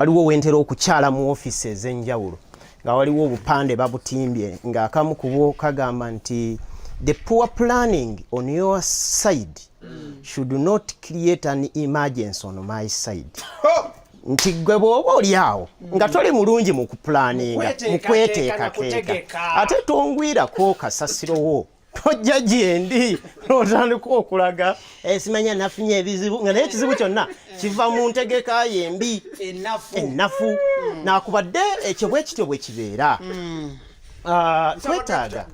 waliwo wentera okukyala mu office ez'enjawulo nga waliwo obupande babutimbye nga akamu kubo kagamba nti the poor planning on your side should not create an emergency on my side. Nti gwe bw'oba oli awo nga toli mulungi mu kuplaninga mu kweteekateeka ate tongwirako kasasirowo tojja gyendi n'otandika okulaga simanya nafunye ebizibu nga naye ekizibu kyonna kiva mu ntegeka yembi ennafu nakubadde ekyo bwe kityo bwe kibeera twetaaga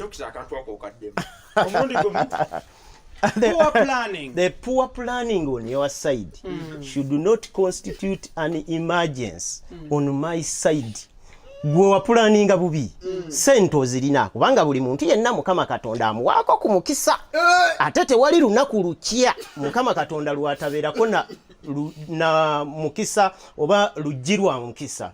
the poor planning on your side should not constitute an emergency on my side. Gwe wapulaninga bubi sente ozirina kubanga buli muntu yenna Mukama Katonda amuwaako ku mukisa ate tewali lunaku lukya Mukama Katonda lwatabeerako na mukisa oba luggi lwa mukisa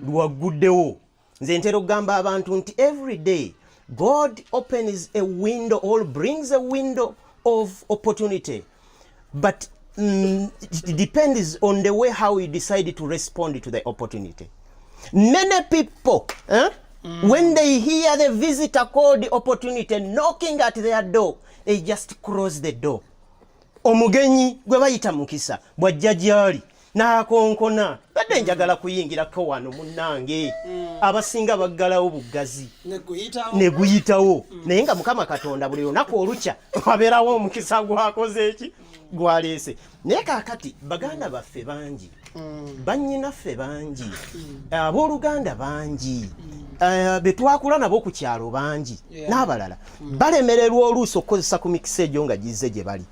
lwaguddewo. Nze ntera okugamba abantu nti every day God opens a window or brings a window of opportunity, but it depends on the way how we decide to respond to the opportunity. Many people, when they hear the visitor called the opportunity knocking at their door, they just close the door. Omugenyi gwe bayita mukisa bwajja gyali n'akonkona badde njagala kuyingirako wano munnange abasinga baggalawo buggazi ne guyitawo naye nga Mukama Katonda buli lunaku olukya wabeerawo omukisa gwakoze eki gwaleese. Naye kaakati baganda baffe bangi bannyinaffe bangi abooluganda bangi betwakula nabo ku kyalo bangi n'abalala balemererwa oluusi okukozesa ku mikisa egyo nga gizze gye bali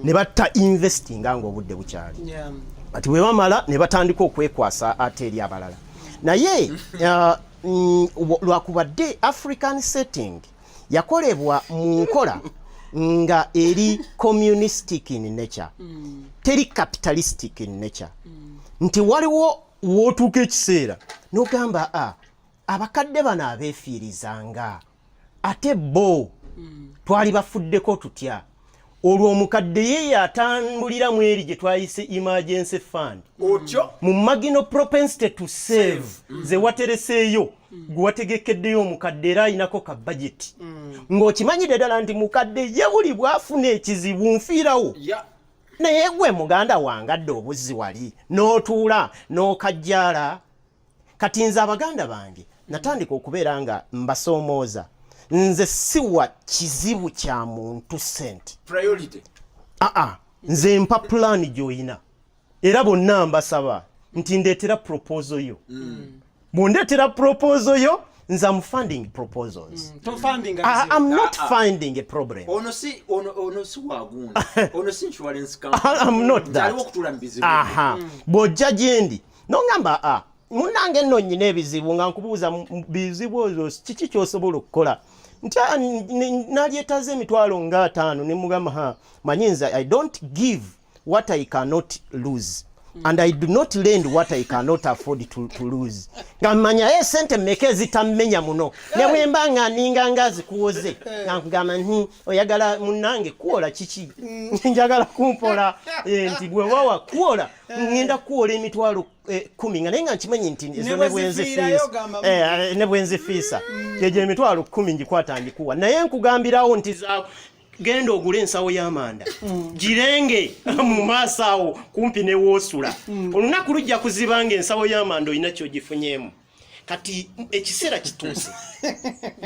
ne batta investinga ng'obudde bukyali ati bwe bamala ne batandika okwekwasa ate eri abalala. Naye lwakubadde African setting yakolebwa mu nkola nga eri communistic in nature teri capitalistic in nature. Nti waliwo wootuuka ekiseera n'ogamba abakadde bano abeefiirizanga ate bo twali bafuddeko tutya olwo omukadde ye atambulira mu eri gye twayise emergency fund mu marginal propensity to save ze watereseeyo gwe wategekeddeyo omukadde era alinako ka budget ng'okimanyire ddala nti mukadde ye buli bw'afuna ekizibu nfiirawo naye gwe muganda wange adde obuzzi wali n'otuula n'okajjaala. Kati nze abaganda bange natandika okubeera nga mbasoomooza nze siwa kizibu kya muntu sente priority nze mpa plan gy'oyina era bonna mbasaba nti ndeetera proposal yo bw'ondeetera proposal yo nze am funding proposals. I'm not finding a problem. Ono si wagunda ono si insurance company. I'm not that. Bw'ojja gyendi n'ongamba munnange nno nnyina ebizibu nga nkubuuza bizibu ezo kiki ky'osobola okukola nti nalyetaze emitwalo nga 5 ne mugamba manyi nze I don't give what I cannot lose and I do not lend what I cannot afford to lose. Nga mmanya sente mmeka ezitammenya muno ne bwe mba nga ninga ngazikuwoze nga nkugamba oyagala munnange kuwola kiki njagala kumpola nti gwe wawa kuwola ngenda kuwola emitwalo 10 nga naye nga nkimanyi nti ezo ne bwenzifiisa egyo emitwalo 10 ngikwata ngikuwa naye nkugambirawo nti genda ogule ensawo y'amanda girenge mu maaso awo kumpi ne woosula olunaku lujja kuzibanga ensawo y'amanda olina kyogifunyemu. Kati ekiseera kituuse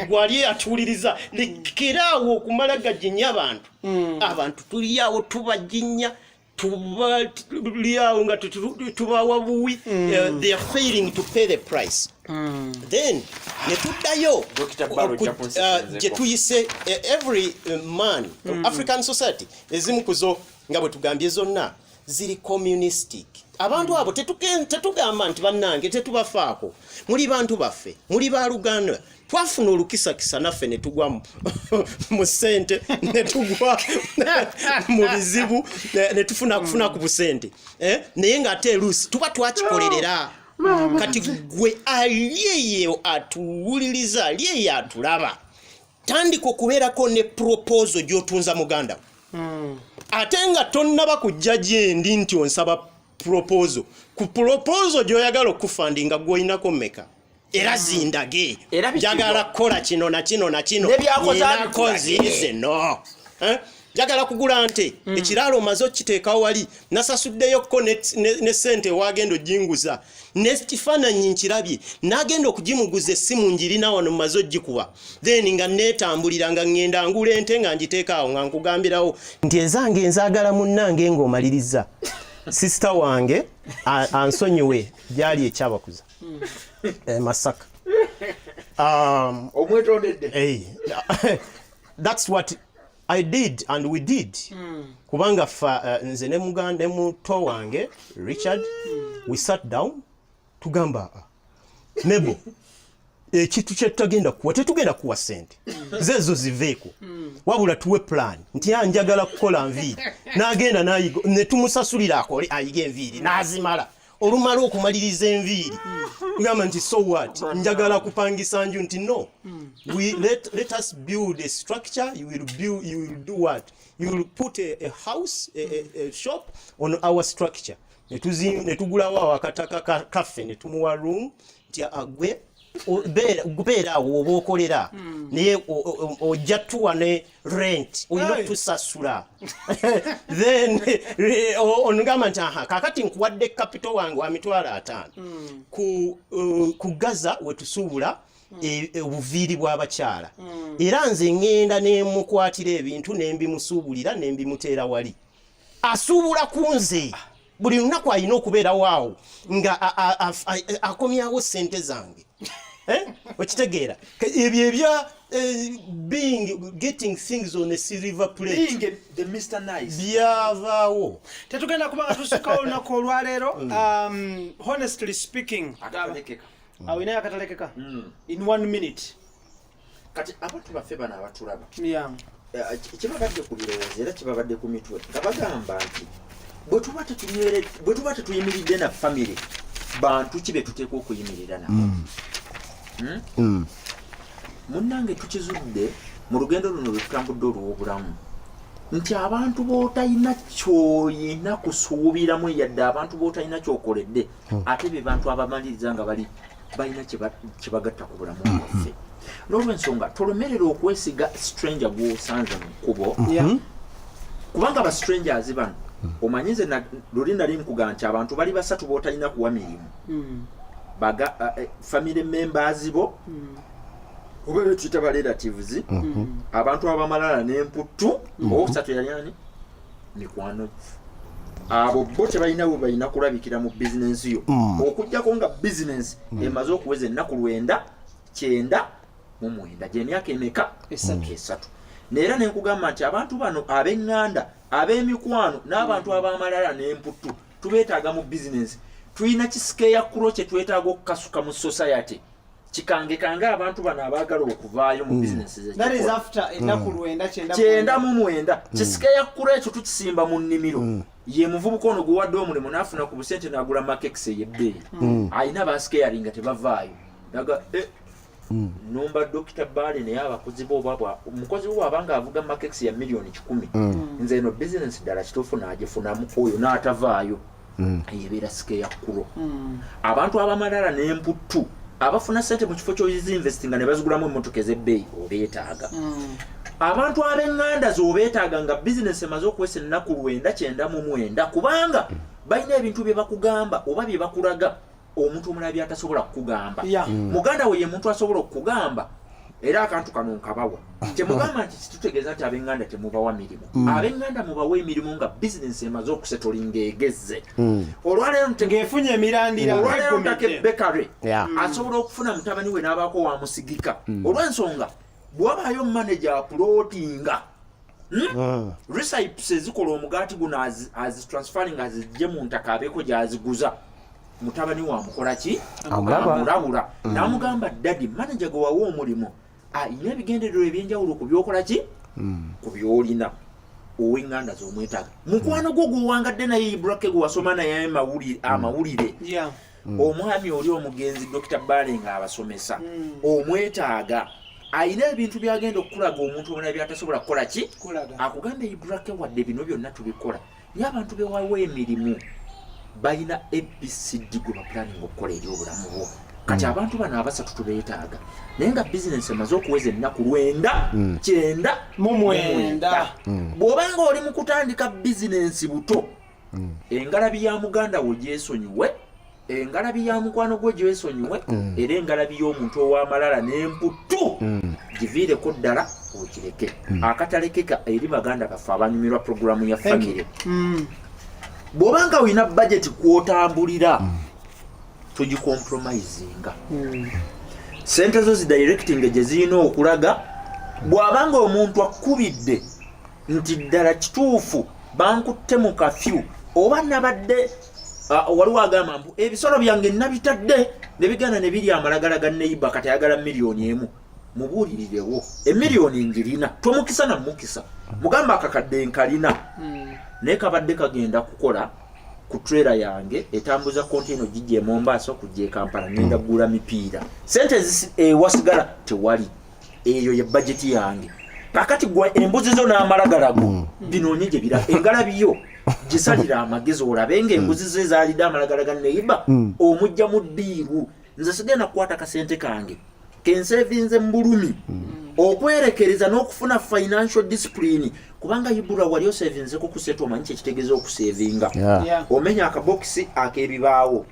gwali atuuliriza lekeraawo okumala gajinya abantu tuliawo tubajinya tuliawo nga tubawa buwi they are failing to pay the price. Then netuddayo gye tuyise every man African society ezimu kuzo nga bwe tugambye zonna ziri communistic. Abantu abo tetugamba nti bannange tetubafaako muli bantu baffe muli baluganda twafuna olukisakisa naffe ne tugwa mu ssente ne tugwa mu bizibu ne tufuna ku busente naye ng'ate eruusi tuba twakikolerera. Kati gwe aliyeyo atuwuliriza aliyeyo atulaba tandika okubeerako ne proposal gy'otunza muganda ate nga tonnaba kujja gyendi nti onsaba proposal ku proposal gyoyagala okufandinga gw'oyinako meka era zindage njagala kukola kino na kino na kino nakozize no njagala kugula nte ekiralo omaze okiteekawo wali nasasuddeyokko ne sente wagenda ojinguza nekifaananyi nkirabye nagenda okugimuguza essimu njirina wano mumaze ogikuba then nga neetambulira nga ŋŋenda ngula ente nga ngiteekaawo nga nkugambirawo nti ezange enzaagala munnange ng'omaliriza sisita wange ansonyiwe gyali ekyabakuza Masaka that's what I did and we did kubanga nze ne muganda muto wange Richard we sat down tugamba nebo ekitu kye tutagenda kuwa tetugenda kuwa sente zezo ziveeko wabula tuwe plan nti anjagala kukola nviiri n'agenda n'ayiga ne tumusasulira akole ayiga enviiri n'azimala olumala okumaliriza enviiri ngamba nti so what njagala kupangisa nju nti no we let us build a structure you will do what you will put a house a shop on our structure netugulawo akataka kaffe netumuwa room nti agwe gubeera awo oba okolera naye ojja tuwa ne rent olina tusasula then onugamba nti kakati nkuwadde capital wange wa mitwalo 5 ku Gaza wetusuubula obuviiri bw'abakyala era nze ŋŋenda nemukwatira ebintu nembimusuubulira nembimuteera wali asuubula ku nze buli lunaku alina okubeera waawo nga akomyawo sente zange okitegeera ebyo ebya getting things on a silver plate the Mr. Nice byavaawo tetugenda kubanga tusukawo olunaku olwaleero honestly speaking awina akatalekeka in 1 minute kati abantu baffe bano abatulaba kibabadde ku birowoozo era kibabadde ku mitwe nga bagamba nti bwe tuba tetuyimiridde na family bantu kibe tuteekwa okuyimirira nabo munnange tukizudde mu lugendo luno lwe tutambudde olw'obulamu nti abantu b'otalina kyoyina kusuubiramu yadde abantu b'otalina kyokoledde ate be bantu abamaliriza nga balina kibagatta ku bulamu bwaffe n'olw'ensonga tolomerera okwesiga stranger gw'osanze mu kkubo kubanga aba strangers bano omanyi nze luli nali nkugamba nti abantu bali basatu b'otalina kuwa mirimu family members bo oba betuyita ba relatives abantu abamalala n'emputtu owokusatu yali ani mikwano abo bo tebalina bwe balina kulabikira mu bizinensi yo okugjako nga bizinensi emaze okuweza ennaku 9 gy'emyaka emeka 3 neera nenkugamba nti abantu bano ab'eŋŋanda ab'emikwano n'abantu abamalala n'emputtu tubeetaaga mu bizinensi tulina kisikeya kulo kye twetaaga okukasuka mu society kikangekanga abantu bano abaagala okuvaayo mu bizinensi kyenda mu mwenda kisikeya kulo ekyo tukisimba mu nnimiro ye muvubuka ono guwadde omulimu n'afuna ku busente n'agula makekisi ey'ebbeeyi alina basikeyaling nga tebavaayo daga nomba Dr. Bale naye abakozi bo bwabwa omukozi wo abanga avuga makekisi ya milioni 10 nze eno bizinensi ddala kituufu n'agifunamu oyo n'atavaayo eyebeera sikeya kulo abantu abamalala n'emputtu abafuna sente mu kifo ky'oziinvestinga ne bazigulamu emmotoka ez'ebbeeyi obeetaaga abantu ab'eŋŋanda z'obeetaaga nga bizinesi emaze okuwesa ennaku 9 kubanga balina ebintu bye bakugamba oba bye bakulaga omuntu omulala byatasobola kukugamba muganda we ye muntu asobola okukugamba era akantu kano nkabawa kyemugamba nti kitutegeeza nti ab'eŋŋanda temubawa mirimu ab'eŋŋanda mubawa emirimu nga bizinesi emaze okusetolinga egezze olwaleero ng'efunye emirandira olwaleero ntake bekare asobola okufuna mutabani we n'abaako wamusigika olw'ensonga bw'abaayo manager apulootinga recipes ezikola omugaati guno azitransferring azijje mu ntaka abeeko gy'aziguza mutabani wamukola ki amulabula n'amugamba dadi manager gwe wawa omulimu alina ebigendererwa ebyenjawulo ku byokola ki ku byolina ow'eŋŋanda z'omwetaaga mukwano gwo gwewangadde naye ibrake gwe wasoma naye amawulire omwami oli omugenzi Dr. Bale nga abasomesa omwetaaga alina ebintu byagenda okukulaga omuntu omulala byatasobola kukola ki akugamba ibrake wadde bino byonna tubikola naye abantu bewawa emirimu balina ABCD gwe bapulaninga okukola eri obulamu bwo kati abantu bano abasatu tubeetaaga naye nga bizinensi emaze okuweza ennaku 9 bw'obanga oli mu kutandika bizinensi buto engalabi ya muganda wo gyesonyiwe engalabi ya mukwano gwe gyesonyiwe era engalabi y'omuntu ow'amalala n'emputtu giviireko ddala okireke akatalekeka eri baganda baffe abanyumirwa puroguramu ya famire bw'obanga olina budget kw'otambulira tugicompromisinga sente zo zidirecting gye zirina okulaga bw'abanga omuntu akubidde nti ddala kituufu bankutte mu kafyu oba nabadde waliwo agamba mbu ebisolo byange nabitadde ne bigenda ne biri amalagala ga neiba kati ayagala $1,000,000 mubuulirirewo $1,000,000 ngirina tomukisa na mukisa mugamba akakadde nkalina naye kabadde kagenda kukola ku trailer yange etambuza container gijje Mombasa kujje Kampala ngenda gula mipiira sente wasigala tewali eyo ye budget yange kakati gwa embuzi zo n'amalagalago binoonye gye bira engalabiyo gisalira amagezi olabenga embuzi ze zaalidde amalagala ga neiba omujja mu ddiiru nze sigenda kukwata kasente kange kensevinze mbulumi okwerekereza n'okufuna financial discipline kubanga Ibura wali osevinze ko kuseto omanyi kitegeeza okusevinga omenya akabokisi ak'ebibaawo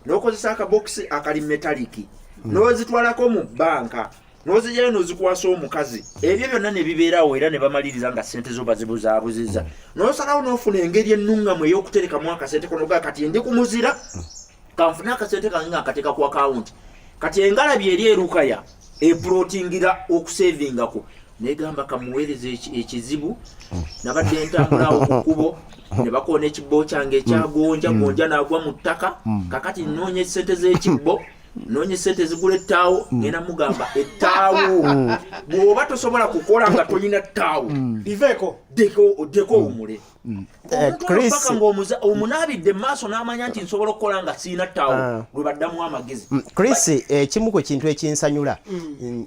n'okozesa akabokisi akali metaliki n'ozitwalako mu banka n'ozijjayo n'ozikwasa omukazi ebyo byonna ne bibeerawo era ne bamaliriza nga sente zo bazibuzaabuziza n'osalawo n'ofuna engeri ennungamu ey'okuterekamu akasente konoga kati ndi kumuzira kanfune akasente kange nga nkateeka ku akawunti kati engalabi eri erukaya eplotingira okusevingako negamba kamuweereza ekizibu nabadde ntambulawo ku kkubo ne bakoona ekibbo kyange ekyagonja gonja n'agwa mu ttaka kakati nnoonya esente z'ekibbo nonye sente zigula ettaawo ngenda mugamba ettaawo bw'oba tosobola kukola nga tolina ttaawo iveeko deko omule omunaabidde maaso n'amanya nti nsobola okukola nga siina ttaawo lwe baddamu amagezi Chris ekimu ku kintu ekinsanyula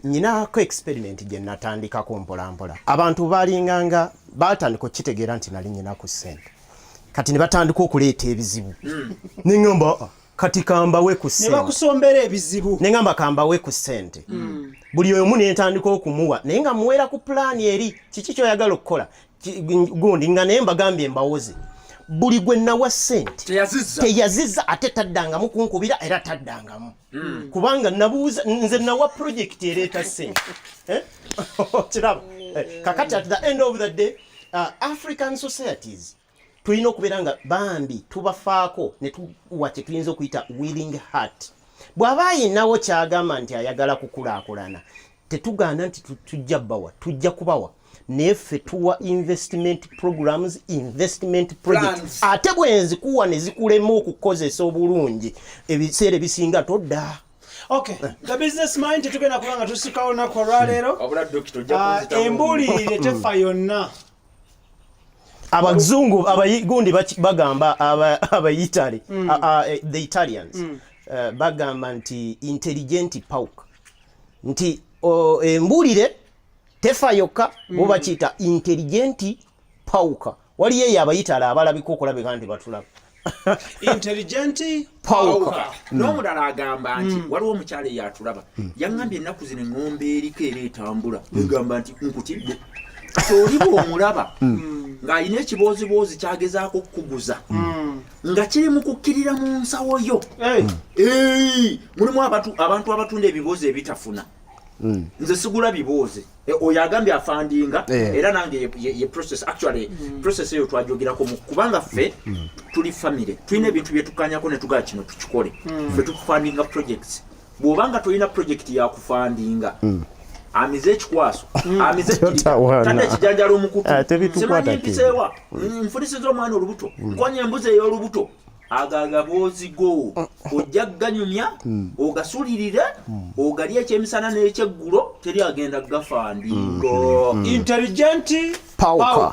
nyinaako experiment gye natandikako mpolampola abantu balinganga batandika okitegeera nti nali nyinaku ssente kati ne batandika okuleeta ebizibu neŋŋamba kati kambawe ku ssente ne bakusombera ebizibu neŋŋamba kambawe ku ssente buli omu nentandika okumuwa naye nga muweera ku pulaani eri kiki kyoyagala okukola gundi nga naye mbagambye mbawoze buli gwe nawa ssente teyazizza ate taddangamu kunkubira era taddangamu kubanga nabuuza nze nawa projekiti ereeta ssente kiraba kakati at the end of the day African societies tulina okubeera nga bambi tubafaako ne tuwa kye tuyinza okuyita willing heart bw'aba ayinawo kyagamba nti ayagala kukulaakulana tetugaana nti tujja bawa tujja kubawa naye ffe tuwa investment programs investment projects ate bwenzikuwa ne zikulemu okukozesa obulungi ebiseera ebisinga todda Okay, the business mind tetugenda kubanga tusikawo nako olwaleero embuulirire tefa yonna abazungu abayigundi bagamba abayitali the Italians bagamba nti intelligent pauka nti embulire tefa yokka bo bakiyita intelligent pauka waliyo eyo abayitala abalabika okulabika nti batulaba intelligent pauka n'omulala agamba nti waliwo omukyala eyatulaba yaŋŋambye ennaku zino eŋŋombe eriko era etambula egamba nti nkutidde toliba omulaba ng'alina ekibooziboozi kyagezaako okukuguza nga kiri mu kukkirira mu nsawo yo mulimu abantu abatunda ebiboozi ebitafuna nze sigula biboozi oyo agambye afandinga era nange ye process actually process eyo twajogerako kubanga ffe tuli family tulina ebintu byetukanyako ne tugala kino tukikole ffe tukufandinga projects bw'obanga tolina project yakufandinga amize ekikwaso amize tande ekijanjala omukutu simanyi mpiseewa nfunisiza omwana olubuto nkonya embuzi ey'olubuto agaga boozigo ojja ganyumya ogasulirire ogalya ekyemisana n'ekyeggulo teri agenda gafandinga intelligent pauka